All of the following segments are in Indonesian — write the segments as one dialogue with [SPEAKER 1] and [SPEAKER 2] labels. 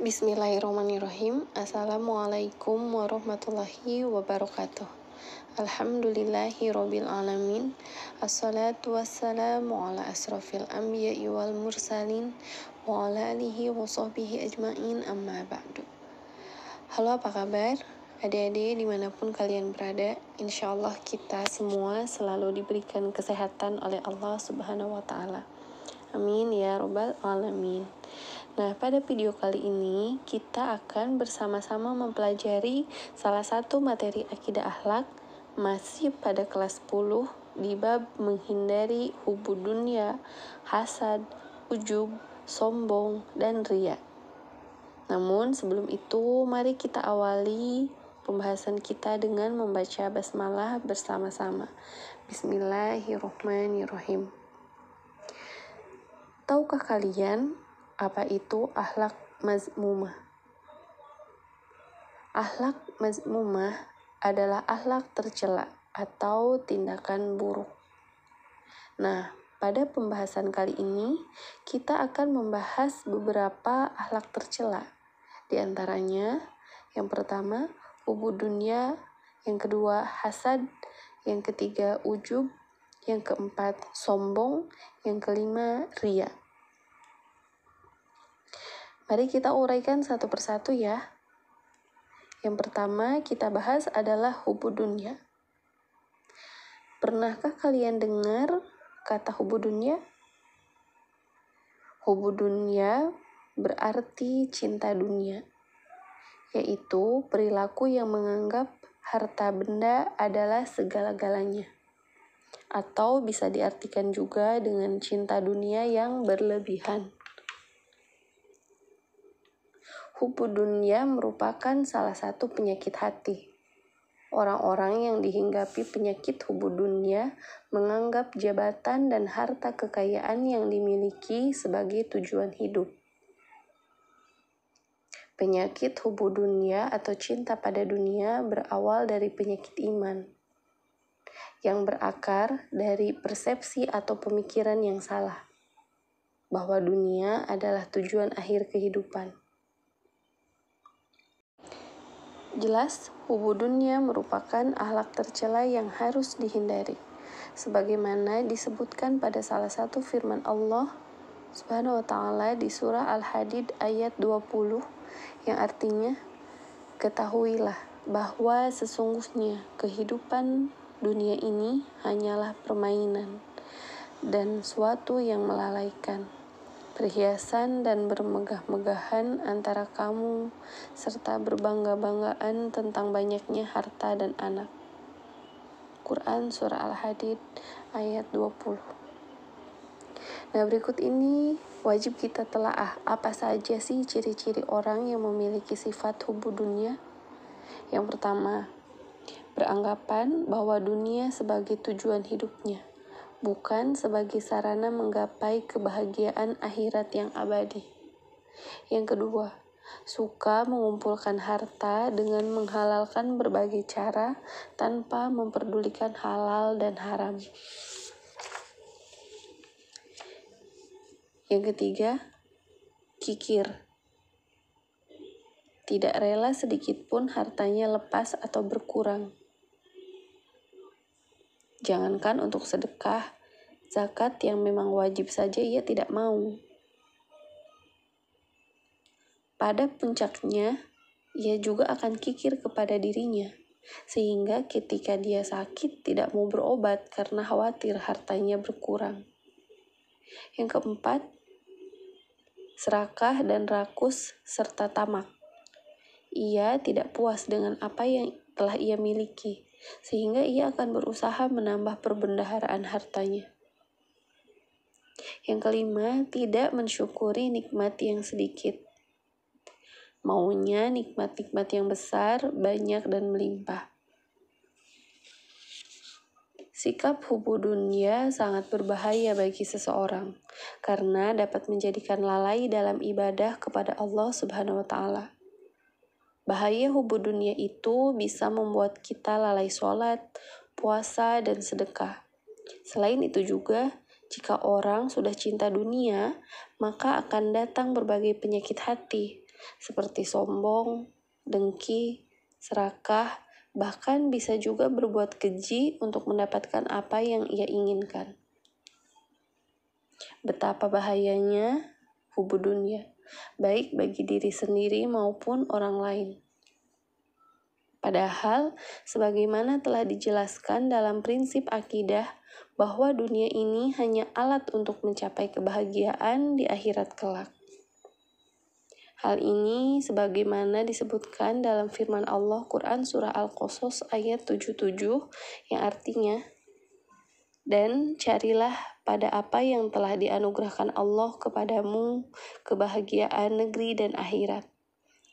[SPEAKER 1] Bismillahirrahmanirrahim. Assalamualaikum warahmatullahi wabarakatuh. Alhamdulillahi rabbil alamin. Assalatu wassalamu ala asrafil anbiya'i wal mursalin wa ala alihi wa sahbihi ajma'in, amma ba'du. Halo, apa kabar? Adik-adik dimanapun kalian berada, insyaallah kita semua selalu diberikan kesehatan oleh Allah Subhanahu wa Ta'ala. Amin ya rabbal alamin. Nah, pada video kali ini kita akan bersama-sama mempelajari salah satu materi akidah akhlak, masih pada kelas 10 di bab menghindari hubud dunya, hasad, ujub, sombong, dan riya. Namun sebelum itu, mari kita awali pembahasan kita dengan membaca basmalah bersama-sama. Bismillahirrahmanirrahim. Tahukah kalian apa itu akhlak mazmumah? Akhlak mazmumah adalah akhlak tercela atau tindakan buruk. Nah, pada pembahasan kali ini kita akan membahas beberapa akhlak tercela. Di antaranya, yang pertama, hubud dunya, yang kedua, hasad, yang ketiga, ujub, yang keempat, sombong, yang kelima, riya. Mari kita uraikan satu persatu ya. Yang pertama kita bahas adalah hubud dunya. Pernahkah kalian dengar kata hubud dunya? Hubud dunya berarti cinta dunia, yaitu perilaku yang menganggap harta benda adalah segala-galanya. Atau bisa diartikan juga dengan cinta dunia yang berlebihan. Hubud dunya merupakan salah satu penyakit hati. Orang-orang yang dihinggapi penyakit hubud dunya menganggap jabatan dan harta kekayaan yang dimiliki sebagai tujuan hidup. Penyakit hubud dunya atau cinta pada dunia berawal dari penyakit iman, yang berakar dari persepsi atau pemikiran yang salah, bahwa dunia adalah tujuan akhir kehidupan. Jelas, hubud dunya merupakan akhlak tercela yang harus dihindari, sebagaimana disebutkan pada salah satu firman Allah Subhanahu wa Ta'ala di surah Al-Hadid ayat 20, yang artinya, ketahuilah bahwa sesungguhnya kehidupan dunia ini hanyalah permainan dan suatu yang melalaikan, perhiasan dan bermegah-megahan antara kamu, serta berbangga-banggaan tentang banyaknya harta dan anak. Quran Surah Al-Hadid ayat 20. Nah, berikut ini wajib kita telaah apa saja sih ciri-ciri orang yang memiliki sifat hubud dunya. Yang pertama, beranggapan bahwa dunia sebagai tujuan hidupnya, bukan sebagai sarana menggapai kebahagiaan akhirat yang abadi. Yang kedua, suka mengumpulkan harta dengan menghalalkan berbagai cara tanpa memperdulikan halal dan haram. Yang ketiga, kikir. Tidak rela sedikit pun hartanya lepas atau berkurang. Jangankan untuk sedekah, zakat yang memang wajib saja ia tidak mau. Pada puncaknya, ia juga akan kikir kepada dirinya, sehingga ketika dia sakit tidak mau berobat karena khawatir hartanya berkurang. Yang keempat, serakah dan rakus serta tamak. Ia tidak puas dengan apa yang telah ia miliki, sehingga ia akan berusaha menambah perbendaharaan hartanya. Yang kelima, tidak mensyukuri nikmat yang sedikit. Maunya nikmat-nikmat yang besar, banyak, dan melimpah. Sikap hubud dunya sangat berbahaya bagi seseorang, karena dapat menjadikan lalai dalam ibadah kepada Allah Subhanahu wa Ta'ala. Bahaya hubud dunya itu bisa membuat kita lalai sholat, puasa, dan sedekah. Selain itu juga, jika orang sudah cinta dunia, maka akan datang berbagai penyakit hati, seperti sombong, dengki, serakah, bahkan bisa juga berbuat keji untuk mendapatkan apa yang ia inginkan. Betapa bahayanya hubud dunia, baik bagi diri sendiri maupun orang lain. Padahal, sebagaimana telah dijelaskan dalam prinsip akidah bahwa dunia ini hanya alat untuk mencapai kebahagiaan di akhirat kelak. Hal ini sebagaimana disebutkan dalam firman Allah Quran Surah Al-Qasas ayat 77 yang artinya, "Dan carilah pada apa yang telah dianugerahkan Allah kepadamu kebahagiaan negeri dan akhirat.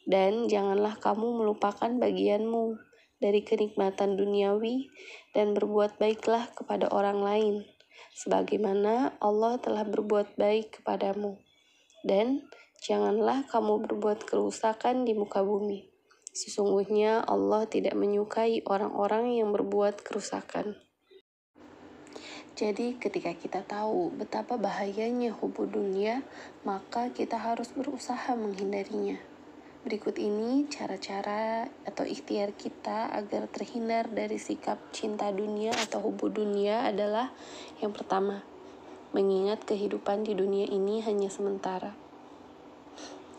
[SPEAKER 1] Dan janganlah kamu melupakan bagianmu dari kenikmatan duniawi dan berbuat baiklah kepada orang lain, sebagaimana Allah telah berbuat baik kepadamu. Dan janganlah kamu berbuat kerusakan di muka bumi. Sesungguhnya Allah tidak menyukai orang-orang yang berbuat kerusakan." Jadi ketika kita tahu betapa bahayanya hubud dunia, maka kita harus berusaha menghindarinya. Berikut ini cara-cara atau ikhtiar kita agar terhindar dari sikap cinta dunia atau hubud dunia adalah yang pertama, mengingat kehidupan di dunia ini hanya sementara.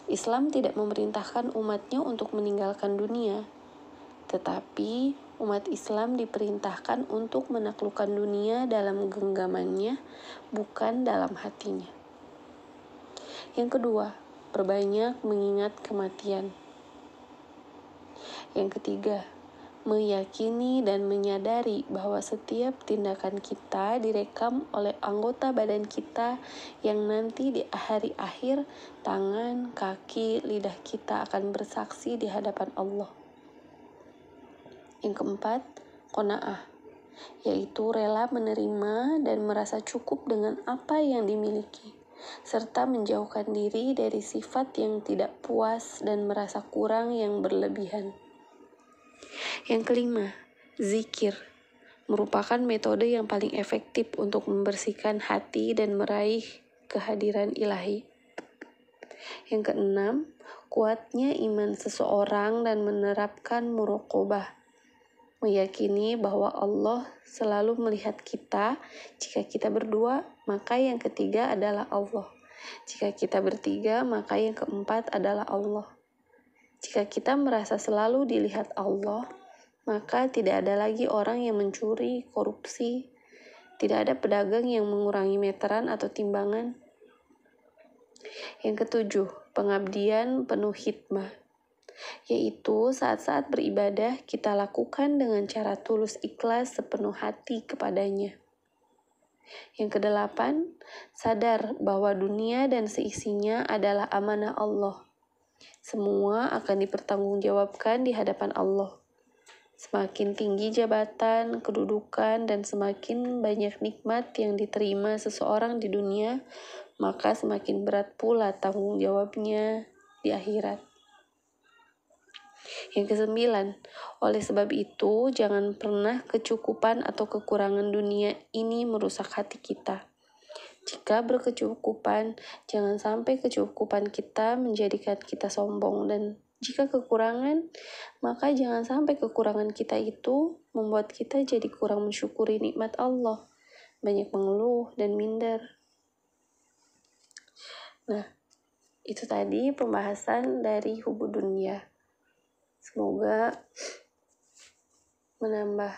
[SPEAKER 1] Islam tidak memerintahkan umatnya untuk meninggalkan dunia, tetapi umat Islam diperintahkan untuk menaklukkan dunia dalam genggamannya, bukan dalam hatinya. Yang kedua, perbanyak mengingat kematian. Yang ketiga, meyakini dan menyadari bahwa setiap tindakan kita direkam oleh anggota badan kita yang nanti di hari akhir tangan, kaki, lidah kita akan bersaksi di hadapan Allah. Yang keempat, qanaah, yaitu rela menerima dan merasa cukup dengan apa yang dimiliki, serta menjauhkan diri dari sifat yang tidak puas dan merasa kurang yang berlebihan. Yang kelima, zikir merupakan metode yang paling efektif untuk membersihkan hati dan meraih kehadiran ilahi. Yang keenam, kuatnya iman seseorang dan menerapkan muraqabah, meyakini bahwa Allah selalu melihat kita. Jika kita berdua, maka yang ketiga adalah Allah. Jika kita bertiga, maka yang keempat adalah Allah. Jika kita merasa selalu dilihat Allah, maka tidak ada lagi orang yang mencuri, korupsi, tidak ada pedagang yang mengurangi meteran atau timbangan. Yang ketujuh, pengabdian penuh hikmah, yaitu saat-saat beribadah kita lakukan dengan cara tulus ikhlas sepenuh hati kepadanya. Yang kedelapan, sadar bahwa dunia dan seisinya adalah amanah Allah. Semua akan dipertanggungjawabkan di hadapan Allah. Semakin tinggi jabatan, kedudukan, dan semakin banyak nikmat yang diterima seseorang di dunia, maka semakin berat pula tanggung jawabnya di akhirat. Yang kesembilan, oleh sebab itu jangan pernah kecukupan atau kekurangan dunia ini merusak hati kita. Jika berkecukupan, jangan sampai kecukupan kita menjadikan kita sombong, dan jika kekurangan, maka jangan sampai kekurangan kita itu membuat kita jadi kurang mensyukuri nikmat Allah, banyak mengeluh dan minder. Nah, itu tadi pembahasan dari hubud dunia. Semoga menambah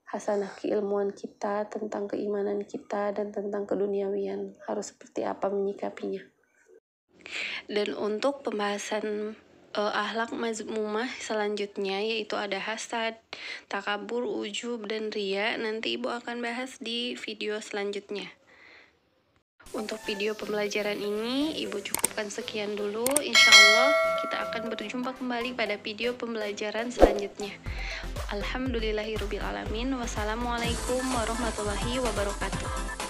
[SPEAKER 1] hasanah keilmuan kita tentang keimanan kita dan tentang keduniawian, harus seperti apa menyikapinya. Dan untuk pembahasan akhlak mazmumah selanjutnya, yaitu ada hasad, takabur, ujub, dan ria, nanti Ibu akan bahas di video selanjutnya. Untuk video pembelajaran ini, Ibu cukupkan sekian dulu. Insya Allah kita akan berjumpa kembali pada video pembelajaran selanjutnya. Alhamdulillahirrabbilalamin. Wassalamualaikum warahmatullahi wabarakatuh.